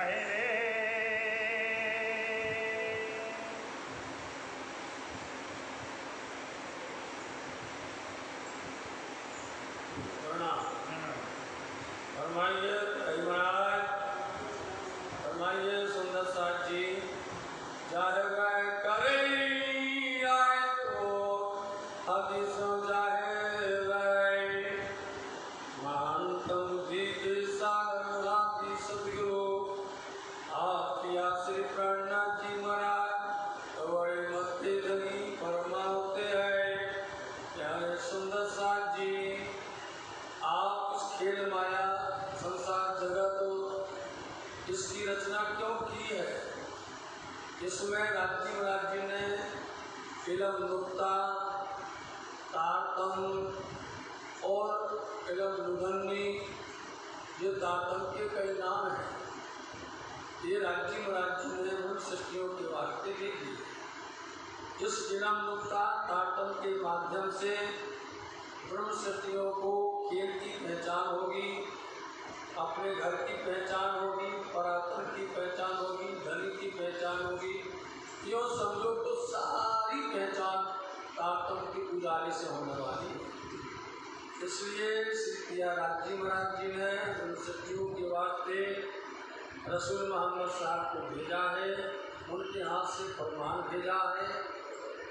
जाहे रे। फरमाइए महाराज, फरमाइए सुंदर साथ जी, जाहे गए करे आए तो हदीसों जाहे गए महानतम जी सागर आदि सदगुरु आप श्री प्रणनाथ जी महाराज बड़े मत्ते धनी फरमाते हैं। प्यारे सुंदर साथ जी, आप इस खेल माया संसार जगत इसकी रचना क्यों की है? इसमें राजी महाराज जी ने फिल्म नुक्ता, तारतम और फिल्म लुधन्नी, ये तारतम के कई नाम हैं। ये राजी महाराज जी ने उन सृष्टियों के वास्ते भी दिए। इस फिल्म नुक्ता तारतम के माध्यम से ब्रह्म सृष्टियों को खेल की पहचान होगी, अपने घर की पहचान होगी, पराक्रम की पहचान होगी, धनी की पहचान होगी। यो समझो तो सारी पहचान तारतम के उजाले से होने वाली है। इसलिए श्री राजी महाराज जी ने उन सृष्टियों के वास्ते रसूल मोहम्मद साहब को भेजा है, उनके हाथ से फरमान भेजा है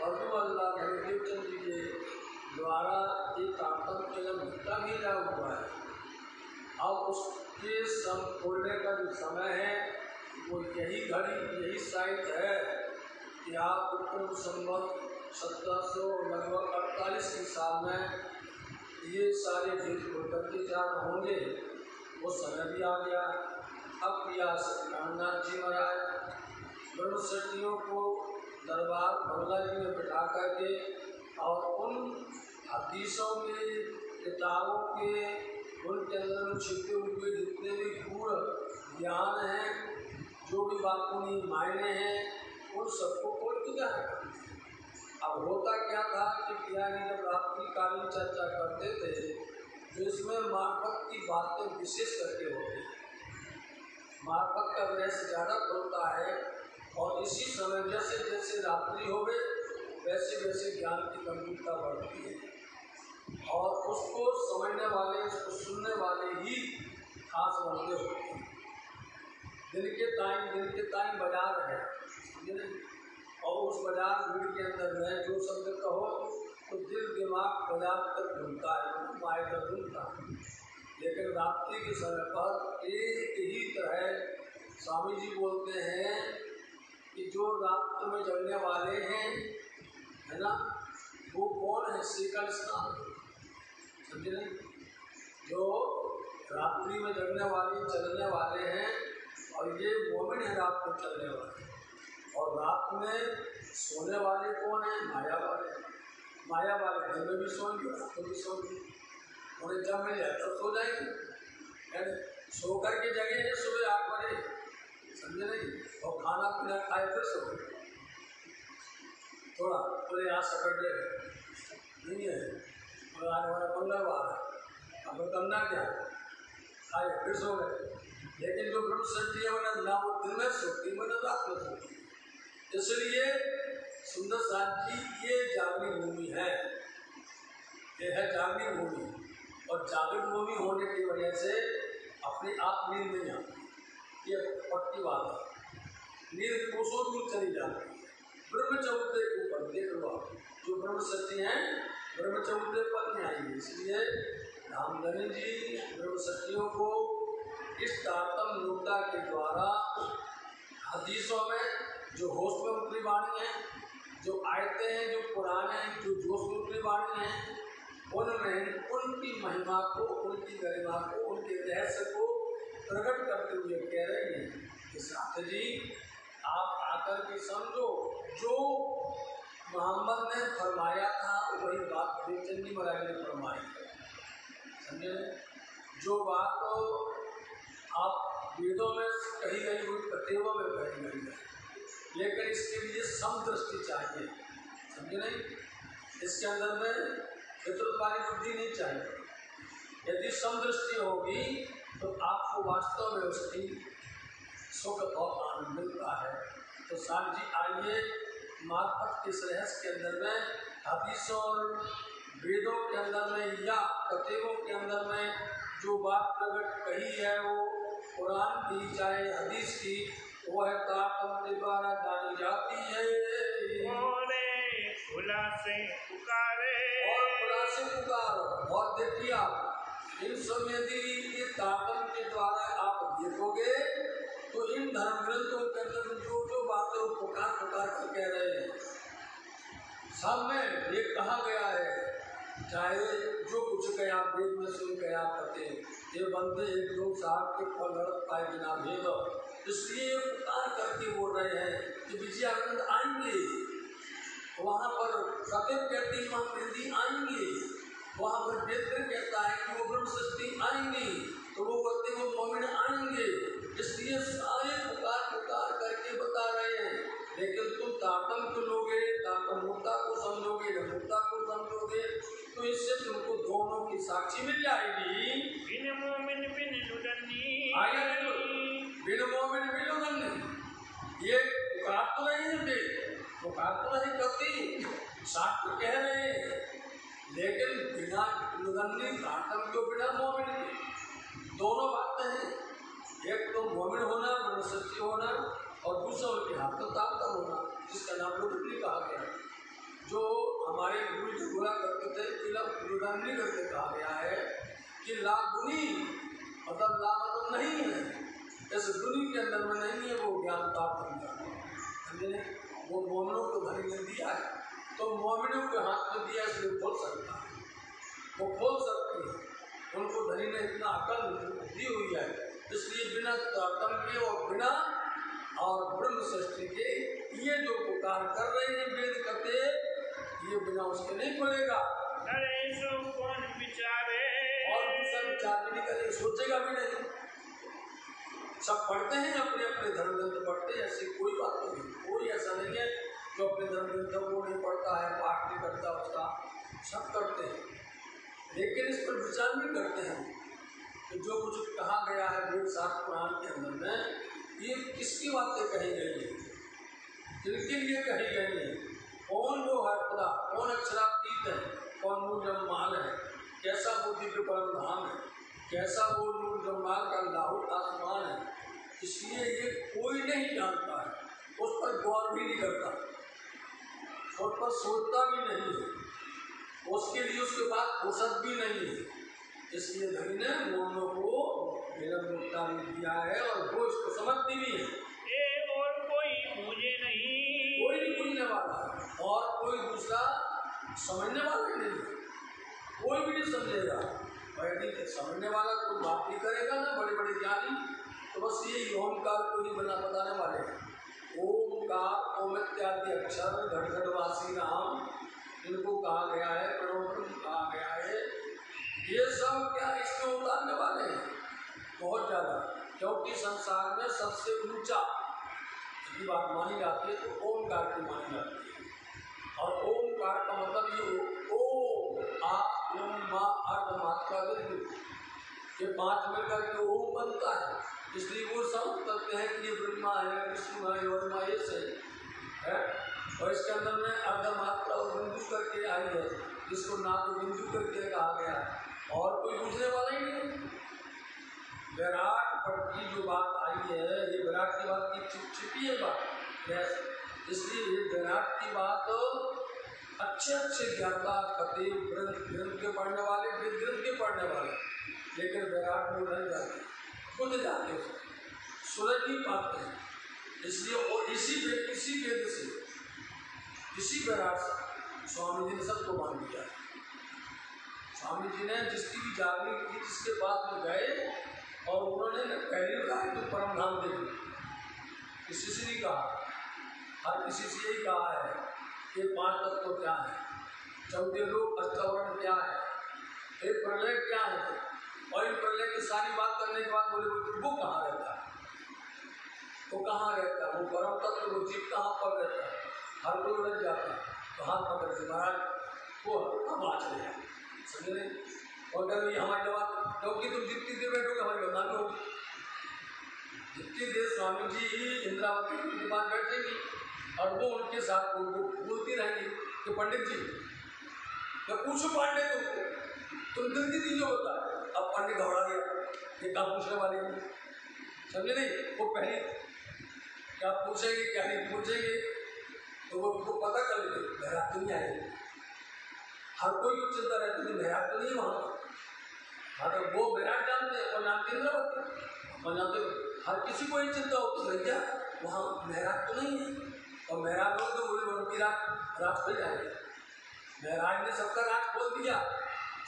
और वो अल्लाह देवचंद जी के द्वारा एक तारतम फिल्म नुक्ता भेजा हुआ है। अब उसके खोलने का जो समय है वो यही घड़ी यही साइट है कि आप उत्तर संवत 1748 की साल में ये सारे भेद खोलकर के क्या होंगे, वो समय भी आ गया। अब प्रणनाथ जी महाराज ब्रह्म सृष्टियों को दरबार बंगला जी में बिठा करके और उन हदीसों के किताबों के उनके अंदर छिपे हुए जितने भी पूर्ण ज्ञान हैं, जो भी बातूनी मायने हैं, उन सबको खोल चुका है। अब होता क्या था कि पियानी जब रात्रिकालीन चर्चा करते थे तो इसमें मार्फत की बातें विशेष करके होती है। मार्फत का रहस्य ज़्यादा खुलता है और इसी समय जैसे जैसे रात्रि हो गए वैसे वैसे ज्ञान की गंभीरता बढ़ती है और उसको समझने वाले, उसको सुनने वाले ही खास बनते होते हैं। दिन के टाइम बाजार है और उस बाजार भीड़ के अंदर में जो शब्द कहो तो दिल दिमाग बाजार तक घूमता है, माए तक घूमता है। लेकिन रात्रि के समय पर एक ही तरह स्वामी जी बोलते हैं कि जो रात में जगने वाले हैं, है ना, वो कौन है? शीतल स्नान, समझे नहीं? जो रात्रि में जगने वाले चलने वाले हैं और ये मोमिन है रात में चलने वाले। और रात में सोने वाले कौन है? माया वाले। माया वाले दिन में भी सोएंगे, रात में भी सोएंगे। उन्हें जब मिल जाए तब सो जाएंगे, सो करके जगह है सुबह 8 बजे, समझे नहीं? और खाना पीना खाए फिर सो थोड़ा पूरे यहाँ सैटरडे नहीं है और आज हमारा मंगलवार है, अब करना क्या खाए फिर सो गए। लेकिन जो ब्रह्म सृष्टि है ना वो दिन में सोती है ना रात में सोती है। इसलिए सुंदर साथ जी ये जागृत भूमि है, ये है जागृत भूमि। और जागृत भूमि होने की वजह से अपने आप नींद नहीं आती, ये पक्की बात है। नींद कोसों दूर चली जाती है। ब्रह्म चौथे ऊपर देख लो, जो ब्रह्म सत्य हैं ब्रह्म चौथे पर नहीं आएंगे। इसलिए रामधनी जी ब्रह्म सत्यों को इस तारतम नुक्ता के द्वारा हदीसों में जो होश में उतरी वाणी है, जो आयतें हैं, जो पुराने हैं, जो जोश में उतरी वाणी है, उनमें उनकी महिमा को, उनकी गरिमा को, उनके रहस्य को प्रकट करते हुए कह रहे हैं कि साथ जी आप आकर के समझो जो मोहम्मद ने फरमाया था वही बात देवचंद जी महाराज ने फरमाई है। समझे? जो बात तो आप वेदों में कही गई हुई कथेवों में कही गई है, लेकिन इसके लिए समदृष्टि चाहिए, समझे नहीं? इसके अंदर में वितृत वाली बुद्धि नहीं चाहिए। यदि समदृष्टि होगी तो आपको वास्तव में उसकी सुख और आनंद मिलता है। तो साहब जी आइए मार्फत इस रहस्य के अंदर में हदीसों और वेदों के अंदर में या कतेबों के अंदर में जो बात प्रकट कही है वो कुरान की चाहे हदीस की वह ताकत के द्वारा जानी जाती है। खुला से पुकारे और खुला से पुकारो। और देखिए आप इन सब यदि ये ताकत के द्वारा आप देखोगे तो इन धर्म ग्रंथों के अंदर जो जो बातें वो पुकार पुकार कर कह रहे हैं सब में ये कहा गया है। चाहे जो कुछ कहे आप वेद में सुन के आप करते हैं ये बंदे एक दो साहब के फल लड़त पाए बिना भेद, इसलिए पुकार करके बोल रहे हैं कि विजयानंद आएंगे। वहाँ पर सत्य कहती माँ प्रीति आएंगे, वहाँ पर वेद कहता है कि वो ब्रह्म सृष्टि आएंगी, तो वो कहते वो मोमिन आएंगे। इसलिए सारे पुकार पुकार करके बता रहे हैं। लेकिन तुम ताकम को लोगे, ताकम मुक्ता को समझोगे न मुक्ता को समझोगे तो इससे तुमको दोनों की साक्षी मिल जाएगी। बिन मोमिन बिन लुदन्नी आया बिन मोमिन बिन लुदन्नी ये पुकार तो नहीं है, पुकार तो नहीं करती शास्त्र कह रहे हैं। लेकिन बिना लुदन्नी ताकम को बिना मोमिन के दोनों बातें हैं। एक तो मोमिन होना ब्रह्म सच्ची होना और दूसरा उनके हाथ में ताकत होना जिसका नाम लुदन्नी कहा गया। जो हमारे गुरु जी बोला करते थे कि लुदन्नी करके कहा गया है कि लागुनी मतलब ला मतलब नहीं है, ऐसे दुनिया के अंदर में नहीं है वो ज्ञान प्राप्त समझे। वो मोमिनों को धनी ने दिया है तो मोमिनों के हाथ में दिया इसलिए खोल सकता है, वो खोल सकती है। उनको धनी ने इतना अकल दी हुई है इसलिए बिना ताकत के और बिना और ब्रह्म सृष्टि के ये जो पुकार कर रहे हैं वेद कहते ये बिना उसके नहीं खुलेगा। कौन विचारे और दूसरा विचार भी नहीं करेगा, सोचेगा भी नहीं। सब पढ़ते हैं अपने अपने धर्म ग्रंथ पढ़ते हैं, ऐसी कोई बात नहीं। कोई ऐसा नहीं है जो अपने धर्म ग्रंथों को नहीं पढ़ता है, पाठ नहीं करता उसका, सब करते हैं। लेकिन इस पर विचार नहीं करते हैं कि जो कुछ कहा गया है वेद शास्त्र पुराण के अंदर में ये किसकी बातें कही गई है, किनके लिए कही गई है, कौन वो है खुदा, कौन अक्षरातीत है, कौन नूर जम्माल है, कैसा वो दिव्य परम धाम है, कैसा वो नूर जम्माल का लाहौर आसमान है। इसलिए ये कोई नहीं जानता है, उस पर गौर भी नहीं करता, उस पर सोचता भी नहीं है, उसके लिए उसके बाद फुर्सत भी नहीं है। इसलिए धनी ने मोमिनों को निरंतरता दिया है और वो इसको समझती भी है। और कोई मुझे नहीं, कोई नहीं पूछने वाला और कोई दूसरा समझने वाला नहीं, कोई भी नहीं समझेगा। यदि समझने वाला कोई बात नहीं करेगा ना बड़े बड़े ज्ञानी तो बस ये ओमकार को ही बना बताने वाले हैं। ओमकार ओम इत्यादि अक्षर घटघटवासी नाम इनको कहा गया है, परम कहा गया है, ये सब क्या इसमें उतारने वाले हैं बहुत ज़्यादा। क्योंकि संसार में सबसे ऊंचा यदि बात मानी जाती है तो ओमकार की मानी जाती है। और ओमकार का मतलब ये ओम आ ओम मा अर्ध मात्रा ये पांच मिलकर के ओम बनता है। इसलिए वो सब कहते हैं कि ये ब्रह्मा है, विष्णु है, वर्मा ये सही है। और इसके अंदर में अर्ध मात्रा और बिंदु करके आई है जिसको नाद बिंदु करके कहा गया है और कोई पूछने वाला ही नहीं। विराट पर की जो बात आई है ये विराट की बात की छिपी है बात। इसलिए ये विराट की बात अच्छे अच्छे ज्ञाता कते ग्रंथ के पढ़ने वाले वेद ग्रंथ के पढ़ने वाले, लेकिन विराट में नहीं जाते, खुद जाते सुलझ नहीं पाते हैं। इसलिए और इसी वेद से इसी विराट से स्वामी जी ने सबको मान दिया। स्वामी जी ने जिसकी भी जागरण की जिसके पास में गए और उन्होंने पहले कहा तो परम धाम देखो, किसी से नहीं कहा, हर किसी से यही कहा है कि पांच तत्व क्या है, चौथे लोग अष्टवर्ण क्या है, एक प्रलय क्या है। और इन प्रलय की सारी बात करने के बाद बोले वो कहाँ रहता है, वो कहाँ रहता है, वो परम तत्व वो जीव कहाँ पर रहता है। हर कोई उलझ जाता है तो हाथ पकड़ के महाराज वो हम आ चले जाए समझ रहे। और कह रही हमारी जवाब क्योंकि तुम जितनी देर बैठोगे हमारी बदनामी होगी। जितनी देर स्वामी स्वामी जी इंद्रावती के पास बैठेंगी और वो उनके साथ उनको बोलती रहेंगी कि पंडित जी मैं पूछूं पांडे तुम जल्दी दीजिए होता। अब पांडे घबरा गया, ये क्या पूछने वाले हैं, समझे नहीं। वो पहले क्या पूछेंगे क्या नहीं पूछेंगे तो वो उनको पता कर लेते, महराज तो नहीं आएंगे। हर कोई को चिंता रहती है महराज तो नहीं वहाँ, हाँ तो वो महराज जानते हैं और नाम इंद्रावती और जानते हर किसी को ये चिंता होती है भैया वहाँ महराज तो नहीं है। और महराज लोग तो बोले उनकी रात खुल जाएगी। महराज ने सबका रात खोल दिया,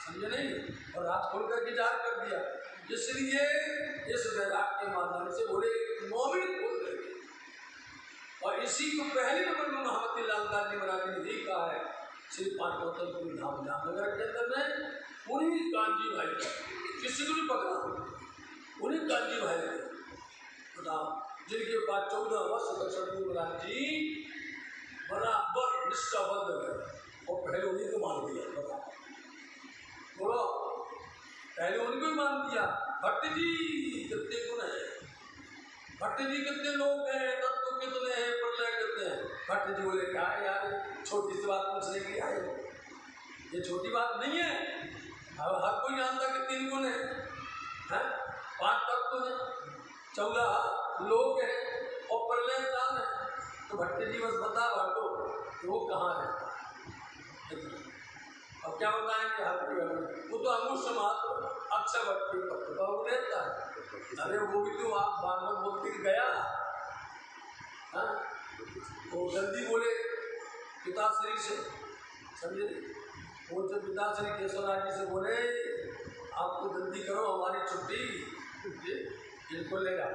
समझे नहीं, और रात खोल करके जाहिर कर दिया। इसलिए इस महराज के माध्यम से बोले 9 मिनट खोल करके, और इसी को पहले नंबर में महामती लालदास जी महाराज ने यही कहा है श्री पांचवतन धाम जामनगर के अंदर में उन्हीं कांजी भाई किसी को भी पकड़ा उन्हीं कांजी भाई बताओ जिनके पास 14 वर्ष तक सतगुरु महाराज जी बराबर निष्ठाबद्ध गए और पहले उन्हीं को मान दिया। बताओ बोलो पहले उन्हीं को ही मान दिया। भट्ट जी कितने गुण है, भट्ट जी कितने लोग हैं, तत्व कितने हैं, प्रलय कितने हैं। भट्ट जी बोले क्या है यार छोटी सी बात पूछने के लिए आए, ये छोटी बात नहीं है। अब हर कोई जानता कि 3 गुण है, 5 तत्व है, 14 लोग हैं और प्रलय काल है। तो भट्ट जी बस बता बाटो कि वो कहाँ रहता है। अब क्या बताएंगे वो तो अंगुष्ठ मात्र अक्षय भट्टी पत्र वो रहता है। अरे वो भी तो आप भागवत बोलते गया, वो जल्दी बोले पिताश्री से, समझे। वो जब पिताश्री केशवराज जी से बोले आप तो जल्दी करो हमारी छुट्टी इनको लेगा,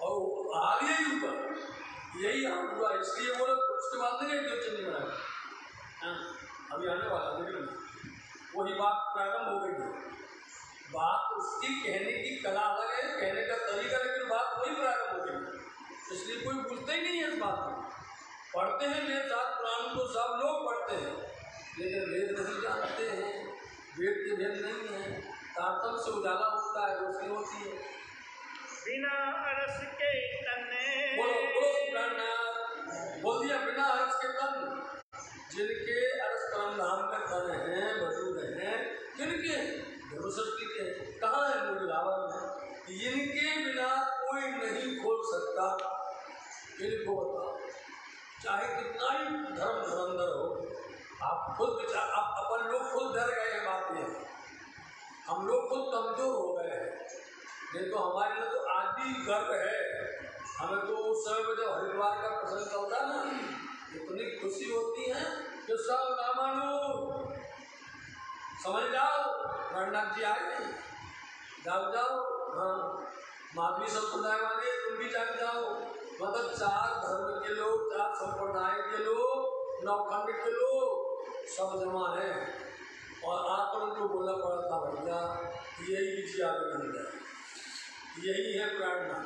और आ गया ही ऊपर यही हुआ। इसलिए वो लोग उसके बाद नहीं जो चंडी बनाए अभी आने वाला लेकिन वही बात प्रारंभ हो गई है। बात उसकी कहने की कला अलग है, कहने का तरीका, लेकिन बात वही प्रारंभ हो गई। इसलिए कोई पूछता ही नहीं है इस बात को। पढ़ते हैं वेद शास्त्र पुराण को सब लोग पढ़ते हैं, लेकिन वेद नहीं जानते हैं, वेद के भेद नहीं है। तारतम से उजाला होता है, रोशनी होती है। बिना अरस के तने बोलो बोल दिया बिना अरस के तन, जिनके अरस परम धाम में तन है वजूद है, जिनके धर्मशक्ति के कहाँ है मूल रावण है, इनके बिना कोई नहीं खोल सकता। इनको बताओ चाहे कितना ही धर्मधुरंधर हो, आप खुद विचार, आप अपन लोग खुद डर गए हैं। बात ये हम लोग खुद कमजोर हो गए हैं, नहीं तो हमारे लिए तो आज भी गर्व है। हमें तो उस समय में जब हरिद्वार का प्रसंग चलता है ना, इतनी खुशी होती है कि सब रामानु समझ जाओ रघुनाथ जी आए, जाओ। हाँ माधवी संप्रदाय वाले तुम भी जाग जाओ, मतलब 4 धर्म के लोग, 4 संप्रदाय के लोग, 9 खंड के लोग सब जमा है। और आप उनको बोलना पड़ा था भैया यही लीजिए आगे बन गया, यही है प्रेरणा,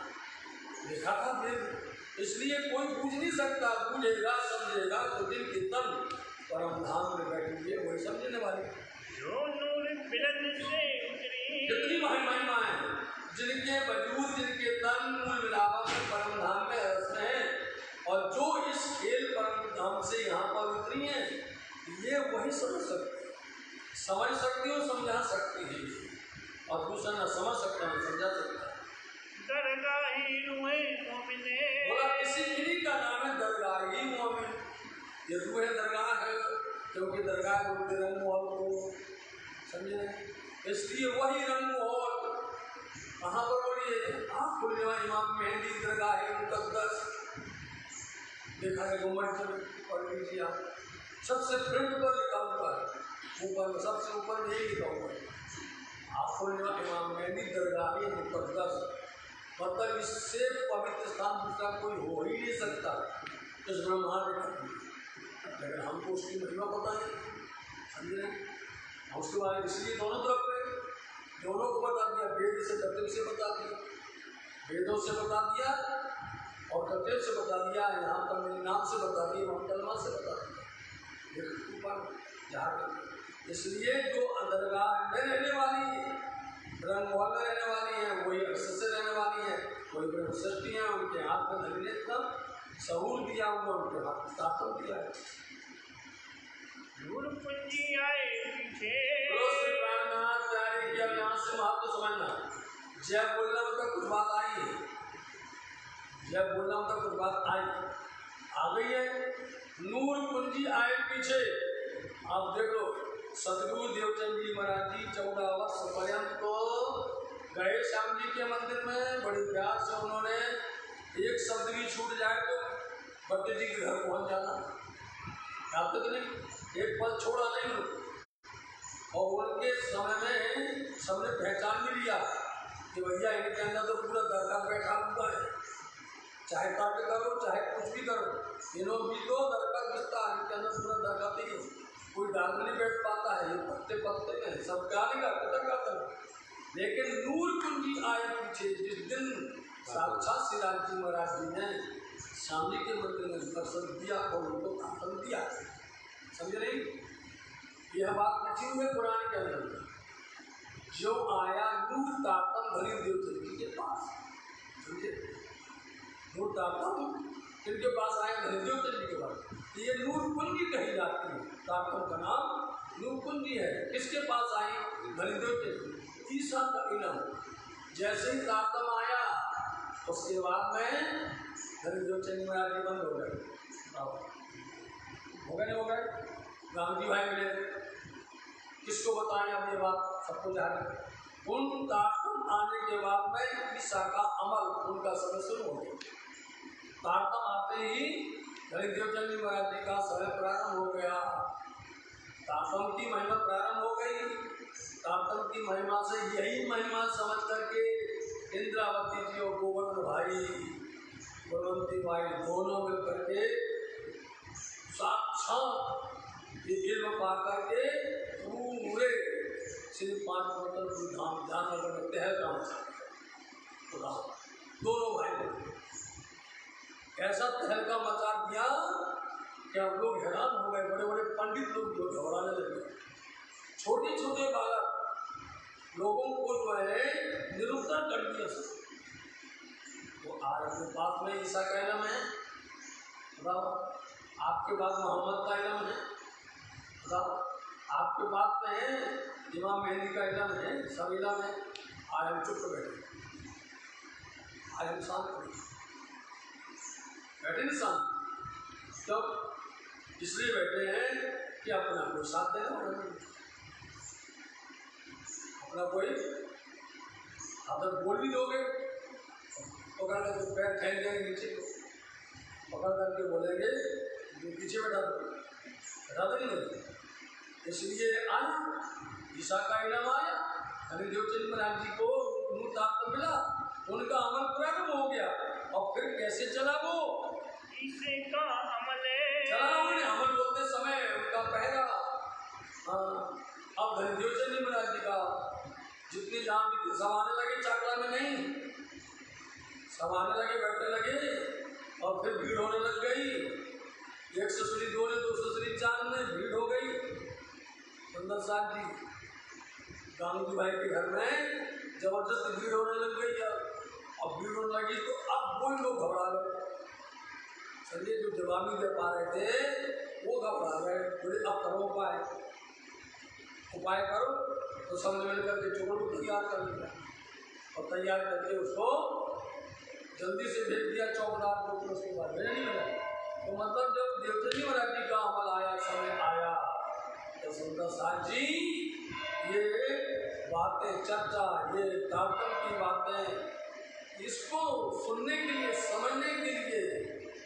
देखा था फिर। इसलिए कोई पूछ नहीं सकता, पूछेगा समझेगा तो दिन के तन परम धाम में बैठेंगे वही समझने वाले। जो नूर बिलन से उतरी कितनी महिमा है, जिनके वजूद जिनके तन मूल मिलावा में परम धाम में रस में है, और जो इस खेल परम धाम से यहाँ पर उतरी है, ये वही समझ सकती हो, समझा सकती है, और दूसरा न समझ सकता न समझा सकता। दरगाही रूहे मोमिने बोला किसी इन्हीं का नाम है दरगाही मोमिन। ये रूह दरगाह है क्योंकि दरगाह बोलते रंग मोहल को, समझे। इसलिए वही रंग मोहल कहाँ पर बोलिए आप खुलने इमाम मेहंदी दरगाह मुकद्दस देखा है, गुम्बद पर पढ़ लीजिए आप, सबसे फ्रंट पर लिखा हुआ है, ऊपर में सबसे ऊपर में यही लिखा हुआ है आप खुलने इमाम मेहंदी दरगाह मुकद्दस। मतलब इससे पवित्र स्थान दूसरा कोई हो ही नहीं सकता इस ब्रह्मांड में, लेकिन हमको उसकी महिमा पता नहीं, समझे। उसके बाद इसलिए दोनों तरफ में दोनों को बता दिया, वेद से कतेब से बता दिया, वेदों से बता दिया और कतेब से बता दिया, यहाँ पर मेरे नाम से बता दिया, मोहम्मद से बता दिया। इसलिए जो दरगाह में रहने वाली रंगमहल में रहने वाली है वही अरसे से रहने वाली है, कोई ब्रह्मसृष्टियाँ उनके हाथ में धरने का सहूर दिया हुआ, उनके हाथ में ताकत दिया है। धूल पूंजी आए पीछे। बोलो श्री प्राणनाथ प्यारे की अविनाश से महत्व समझना। जय बोलना मतलब कुछ बात आई है, जय बोलना मतलब कुछ बात आई आ गई है। नूर कुंजी आए पीछे। आप देखो सदगुरु देवचंद जी महाराज जी 14 वर्ष पर्यंत तो गए श्याम जी के मंदिर में, बड़े प्यार से उन्होंने एक शब्द भी छूट जाए तो भट्ट जी के घर पहुंच जाना, जाते तो नहीं, एक पल छोड़ा नहीं उनको। और उनके समय में सबने पहचान भी लिया कि भैया इनके अंदर तो पूरा दरगाह बैठा हुआ है, चाहे काटे करो चाहे कुछ भी करो, इन्हों भी तो दरगाह दिखता है, इनके अंदर पूरा दरगाह नहीं है, कोई डाल नहीं बैठ पाता है, ये पत्ते पत्ते में सब गाने का दरगाह। लेकिन नूर कुंजी आए पीछे, जिस दिन साक्षात श्री राम जी महाराज जी ने श्याम जी के मंदिर में दर्शन दिया और उनको दाखिल दिया, समझे नहीं? यह बात लिखी हुई है पुराण के अंदर। जो आया नूर तातम भरी देवचंद जी के पास, समझे? नूर तातम किनके पास आया? भरी देवचंद जी के पास। ये नूर कुंजी कही जाती है, तातम का नाम नूर कुंजी है। किसके पास आई? भरी देवचंद जी। ईसा का इलम जैसे ही तातम आया उसके बाद में भरी देवचंद महाराज जी बंद हो गए, हो गए नहीं हो गए? राम जी भाई मिले, किसको बताएं अब ये बात, सबको जाने। उन तारतम आने के बाद में ईसा का अमल उनका समय शुरू हो गया। तारतम आते ही भरी देवचंद जी महाराज जी का समय प्रारंभ हो गया। तारतम की महिमा प्रारंभ हो गई। तारतम की महिमा से यही महिमा समझ करके इंद्रावती जी और गोवर्धन भाई, गोवर्धन भाई दोनों मिल करके साक्षात ये इल्म पा करके पूरे श्री 5 बोतल धाम जाकर में तहलका मचा, दोनों भाई ऐसा तहलका मचा दिया कि हम लोग हैरान हो गए। बड़े बड़े पंडित लोग जो घबराने लगे, छोटे छोटे बालक लोगों को जो है निरुत्तर कर दिया। तो आज अपने पास में ईसा का इलम है, आपके पास मोहम्मद का इलम है, आपके पास में है इमाम मेहदी का इलम है, सब इलम है। आज हम चुप बैठे, आज हम शांत बैठे नहीं शांत, जब इसलिए बैठे हैं कि अपना कोई साथ देना होगा, अपना कोई अगर बोल भी दोगे तो पकड़ कर पैर फेंक देंगे नीचे, पकड़ करके बोलेंगे जो पीछे बैठा दो नहीं। इसलिए आज ईसा का इलम आया, हरि देवचंद महाराज जी को नूर ताकत मिला, उनका अमल प्रारंभ हो गया। और फिर कैसे चला वो ईसे का अमल चला, उन्हें अमल बोलते समय उनका पहरा। अब हरि देवचंद जी महाराज जी का जितनी जान भी सब आने लगे, चाकला में नहीं, सब आने लगे, बैठने लगे, और फिर भीड़ होने लग गई। 1 ससुरी 2 ने 2 ससुरी 4 में भीड़ हो गई। सुंदर साहब जी गांधी भाई के घर में जबरदस्त भीड़ होने लग गई। अब भीड़ होने लगी तो अब कोई लोग घबरा गए, चलिए जो जवाबी दे पा रहे थे वो घबरा गए, बोले अब करो उपाय करो। तो सब मिल करके चोर को तैयार कर लिया और तैयार करके उसको जल्दी से भेज दिया चौकीदार को, फिर उसके बाद भेज नहीं मिला। तो मतलब जब देवचंद जी महाराज जी का अमल आया, समय आया, तो सुंदर साहब जी ये बातें चर्चा, ये ताकत की बातें, इसको सुनने के लिए, समझने के लिए,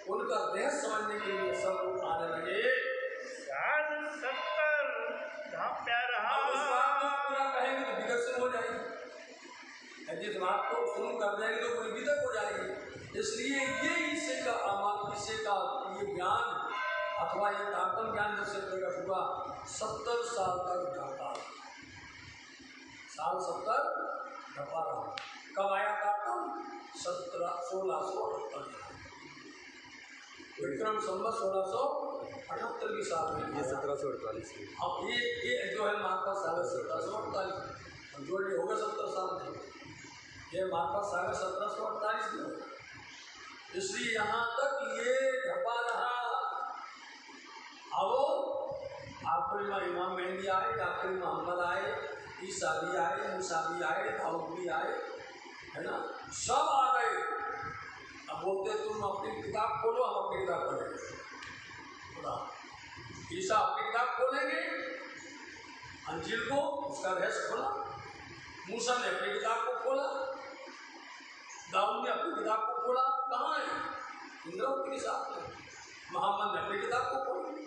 उनका रहस्य समझने के लिए सब लोग आने लगे। 70 प्यारा उस बात को पूरा कहेंगे तो विकसित हो जाएगी, जिस बात को शुरू कर देंगे तो पूरी विकसित हो जाएगी। इसलिए ये ईसे का अमल, ईसे का ये ज्ञान अथवा ये ताकत ज्ञान जैसे प्रकट हुआ 70 साल तक ढका, साल 70 ढका रहा। कब आया ताकत? 1678 विक्रम संवत 1678 की साल में, ये 1748 की। अब ये जो है महात्मा साल 1748 जोड़ हो गए 70 साल में। ये मार्फत सागर 1748 में, इसलिए यहाँ तक ये ढपा रहा। अब आखिरी में इमाम मेहदी आए, आखिरी मोहम्मद आए, ईसा भी आए, मूसा भी आए, दाऊद भी आए, है ना, सब आ गए। अब बोलते तुम अपनी किताब खोलो, हम अपनी किताब पढ़ेंगे। ईसा अपनी किताब खोलेंगे, अंजील को, उसका रहस्य खोला। मूसा ने अपनी किताब को खोला, दाऊद ने अपनी किताब को खोला। कहाँ है? इंद्रवती के साथ में। मोहम्मद ने अपनी किताब को खोली।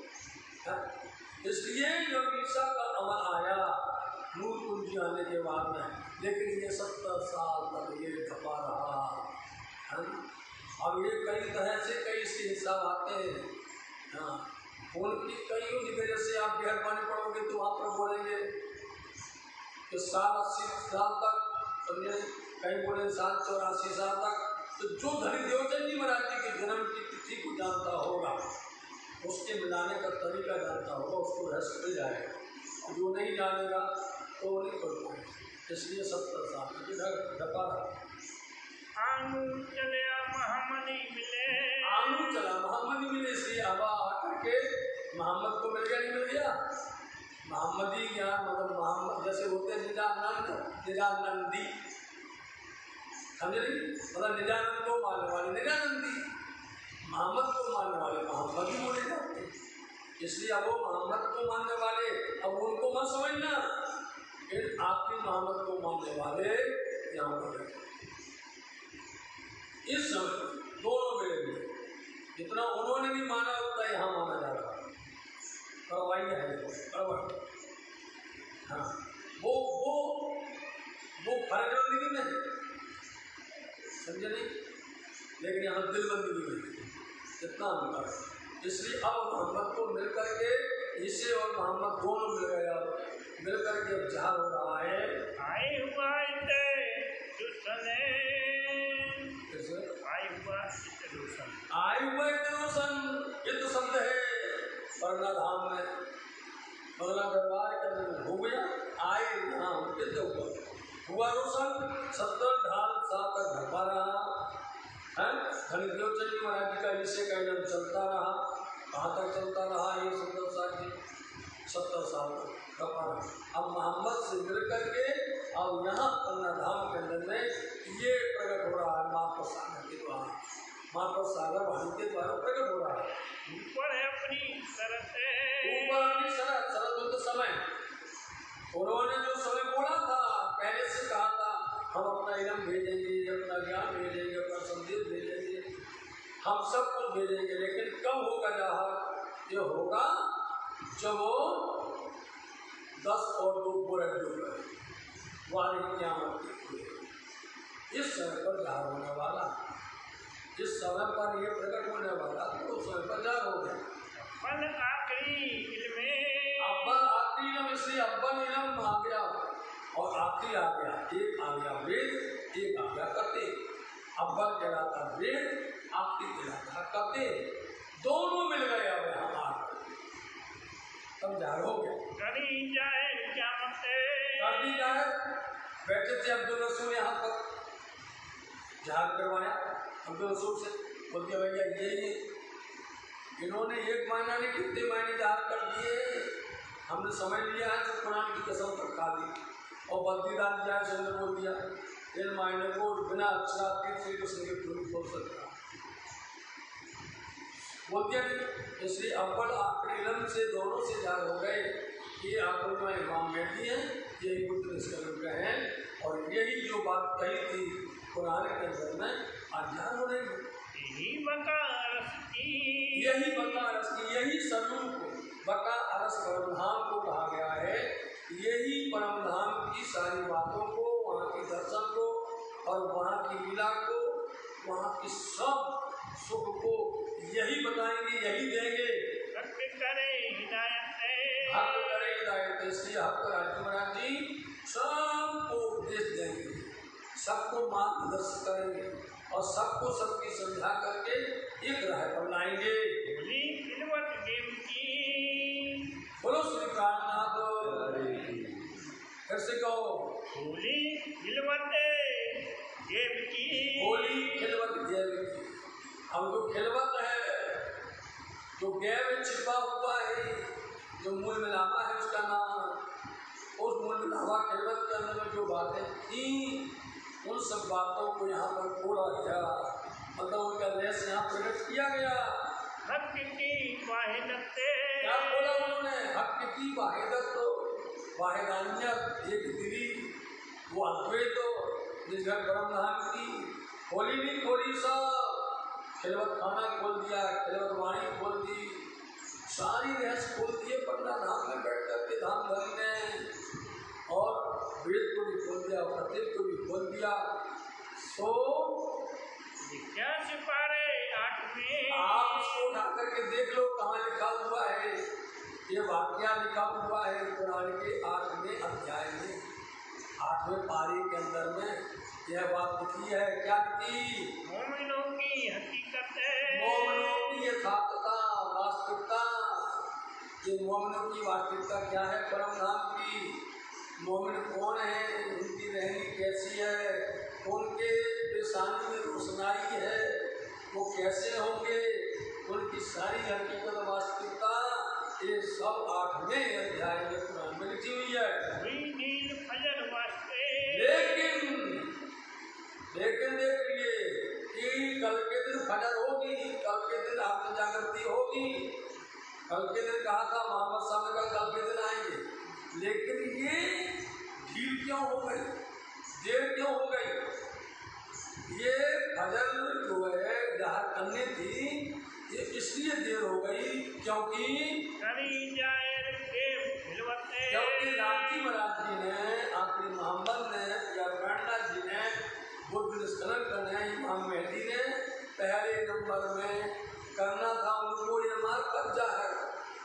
इसलिए जब ईसा का अमल आया नूर कुंजी आने के बाद में, लेकिन ये 70 साल तक ये ढपा रहा, है ना। अब ये कई तरह से कई इसके हिसाब आते हैं। हाँ, उनकी कईयों की वजह से आप मेहरबानी पढ़ोगे तो वहाँ पर बोलेंगे कि 80 साल तक, कहीं बोले 84 साल तक। तो जो धनी देवचंद जी महाराज जी के जन्म की तिथि को जानता होगा, उसके मिलाने का तरीका जानता होगा, उसको रहस्य मिल जाएगा। जो नहीं जानेगा तो वो नहीं पढ़ पाएगा। इसलिए 70 साल ढपा रहा। आनू चलिया मोहम्मदी मिले, आनू चला मोहम्मदी मिले, इसलिए अब आकर के मोहम्मद को मिल गया, नहीं मिल गया। मोहम्मदी ज्ञान मतलब मोहम्मद जैसे होते निजानंद, निजानंदी, समझे नहीं, मतलब निजानंद को मानने वाले निजानंदी, मोहम्मद को मानने वाले मोहम्मदी बोले जाते हैं। इसलिए अब वो मोहम्मद को मानने वाले, अब उनको मत समझना, इन आपके मोहम्मद को मानने वाले यहाँ पर इस समय दोनों मेरे लिए, जितना उन्होंने भी माना उतना यहाँ माना जा रहा है। परवाही है परवाही। हाँ, वो फर्क में है, समझे नहीं, लेकिन यहाँ दिलबंदी भी नहीं, इतना अंतर है। इसलिए अब मोहम्मद को मिल करके, इसे और मोहम्मद दोनों मिल गए, अब मिल करके अब जार हो रहा है। आए हुआ युद्ध शब्द है पढ़ना धाम में, बगला दरबार करने हो गया। आए नाम युद्ध हुआ रोशन, 70 साल तक ढपा रहा है। धनी देवचंद जी महाराज जी का इसे का इलम चलता रहा। कहाँ तक चलता रहा? ये 70 साल तक ढपा रहा। अब मोहम्मद से मिल करके अब यहाँ पन्ना धाम के अंदर में ये प्रकट हो रहा है, माँ सागर के द्वारा, माँ सागर वाणी के द्वारा प्रकट हो रहा है। ऊपर है अपनी शरत, ऊपर अपनी शरत, शरत हो तो समय, उन्होंने जो समय बोला था, पहले से कहा था हम अपना इलम भेजेंगे, अपना ज्ञान भेजेंगे, अपना संदेश भेजेंगे, हम सब कुछ भेजेंगे, लेकिन कब होगा जहाँ ये होगा जब वो 10 और 2 पूरे होगा, वाणी क़यामत इस समय पर जार होने वाला, जिस समय पर ये प्रकट होने वाला तो उस समय पर जार हो गया। अव्वल आखिरी इल्म, अव्वल आखिरी इल्म, इसलिए अव्वल इल्म आ गया और आखिरी आ गया। एक आ गया वेद, एक आ गया कते। अव्वल कहलाता वेद, आखिरी कहलाता कते, दोनों मिल गए अब यहाँ आकर, तब जार हो गया। करी जाए क़यामत, कर दी जाए। बैठे थे अब्दुल रसूल यहाँ पर, जहाज करवाया अब्दुल रसूल से, बोल दिया भैया यही इन्होंने एक महीना ने कितने महीने जहाज कर दिए, हमने समझ लिया है, तो कुरान की कसम तक खा दी और बद्रीदार जाए से बोल दिया इन महीने को बिना अच्छा श्री कृष्ण के पूरी बोल सकता बोल दिया। इसलिए अव्वल आखिरी इल्म से दोनों से जार हो गए। ये आपको में इमाम मेहदी हैं, यही पुत्र इसका रुपये हैं, और यही जो बात कही थी कुरान के अंदर में आज जार हो रही है। यही बका रस की, यही बका रस की, यही स्वरूप बका अरस परमधाम को कहा गया है। यही परमधाम की सारी बातों को, वहाँ के दर्शन को और वहाँ की लीला को, वहाँ की सब सुख को यही बताएंगे, यही देंगे। हक करे हिदायत, हक करे हिदायत, इसलिए हक राज महाराज जी सबको उपदेश देंगे, सबको मार्गदर्शन करेंगे और सबको सबकी समझा करके एक राह पर लाएंगे। बोली खिलवत देव की, बोलो श्री प्राणनाथ, फिर से कहो। बोली खिलवत अब जो खिलवत है, जो गै में छिपा हुआ है, जो मूल मिलावा है उसका नाम, उस मूल मिलावा खिलवत के अंदर में जो बातें थी उन सब बातों को यहाँ पर खोला गया, मतलब उनका रहस्य यहाँ प्रकट किया गया। हक की वाहिदत क्या बोला उन्होंने? हक की वाहिदत, तो वाहिदानियत, एक दिली, वो अद्वैत, जिस घर ब्रह्म धाम की खोली नहीं खोली, सब खिलवत खाना खोल दिया, खिलवत वाणी खोल दी, सारी रहस्य खोल दिए पटना धाम में बैठ करके धाम धनी ने, और वेद को भी खोल दिया, प्रत्येक को भी खोल दिया। सो जिज्ञास पारे 8 में आप इसको उठा करके देख लो कहाँ लिखा हुआ है, ये वाक्या लिखा हुआ है पुराण के 8वें अध्याय में, 8वें पारी के अंदर में यह बात लिखी है। क्या लिखी? मोमिनों की हकीकत है, मोमिनों की यथार्थता, वास्तविकता। ये मोमिनों की वास्तविकता क्या है? परम धाम की मोमिन कौन है, उनकी रहनी कैसी है, उनके पेशानी में रोशनाई है, वो कैसे होंगे, उनकी सारी हकीकत वास्तविकता, ये सब 8वें अध्याय में पुराण में लिखी हुई है। नील फजर वास्ते लेकिन देखिए कि कल के दिन फजर होगी, कल के दिन आत्म जागृति होगी। कल के दिन कहा था मोहम्मद साहब का कल के दिन आएंगे, लेकिन ये ढील क्यों हो गई, देर क्यों हो गई? ये फजर जो है जहाँ करनी थी, ये इसलिए देर हो गई क्योंकि राम जी महाराज जी ने, आखिरी मोहम्मद ने या ब्रांडा जी ने, बुद्ध निष्कलन ने, इमाम मेहदी ने पहले नंबर में करना था उनको, ये मार कब्जा है,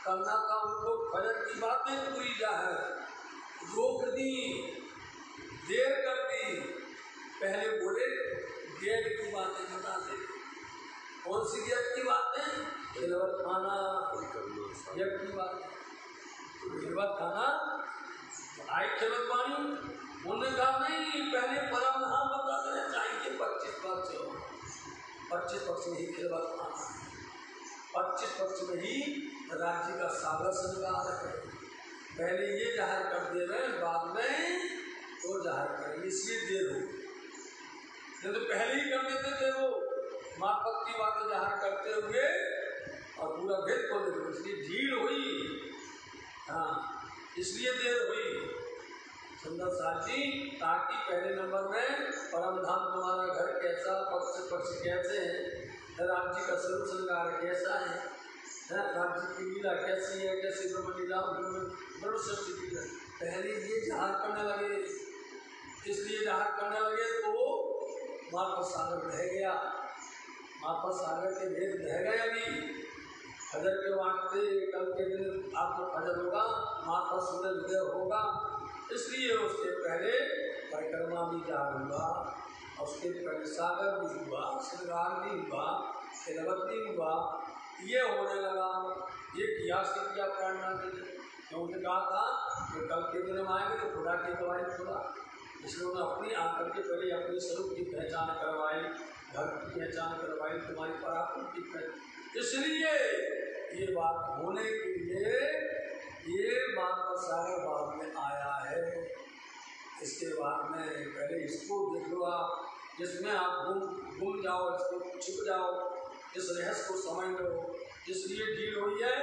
करना था उनको फजर की बातें पूरी जा है, रोक दी, देर कर दी। पहले बोले गेट की बातें बता दे, कौन सी गेट की बातें? खिलवत खाना गेट की बात, खिलवत खाना आई खिलवत वाणी। उन्होंने कहा नहीं, पहले परम धाम बता देना चाहिए, 25 पक्ष में ही खिलवत खाना, 25 पक्ष में ही राज्य का सागर श्रृंगार है। पहले ये जाहिर कर दे रहे, बाद में तो जाहिर करें, इसलिए देर हो। नहीं तो पहले ही कर देते थे वो, मार्फत की बातें जाहिर करते हुए और पूरा भेद खोल देते, इसलिए ढील हुई। हाँ, इसलिए देर हुई सुंदर साथ जी, ताकि पहले नंबर में परम धाम तुम्हारा घर कैसा, पक्ष कैसे है, राम जी का स्वरूप श्रृंगार कैसा है, राम जी की लीला कैसी है, कैसी ब्रह्म लीला, ब्रह्म सृष्टि की लीला, पहले ये जहार करने लगे। इसलिए जहार करने लगे तो मार्फत सागर रह गया, मार्फत सागर के भेद रह गए। अभी फजर के वास्ते कल के दिन आपको फजर होगा, मार्फत सूरज उदय होगा, इसलिए उसके पहले परिक्रमा भी जाग हुआ, और उसके पहले सागर भी हुआ, श्रृंगार भी हुआ, खिलवत भी हुआ, ये होने लगा। ये किया से किया प्राणनाथ जी ने, क्योंकि कहा था कि कल के दिन हम आएंगे तो खुदा की दवाई खुदा, इसलिए उन्होंने अपनी आकर के पहले अपने स्वरूप की पहचान करवाई, घर की पहचान करवाई, तुम्हारी पराक्रम की पहचान। इसलिए ये बात होने के लिए ये मार्फत सागर बाद में आया है। इसके बाद में पहले इसको देख लो आप, जिसमें आप घूम जाओ, इसको छिप जाओ, इस रहस्य को समझ लो, इसलिए ढील हुई है।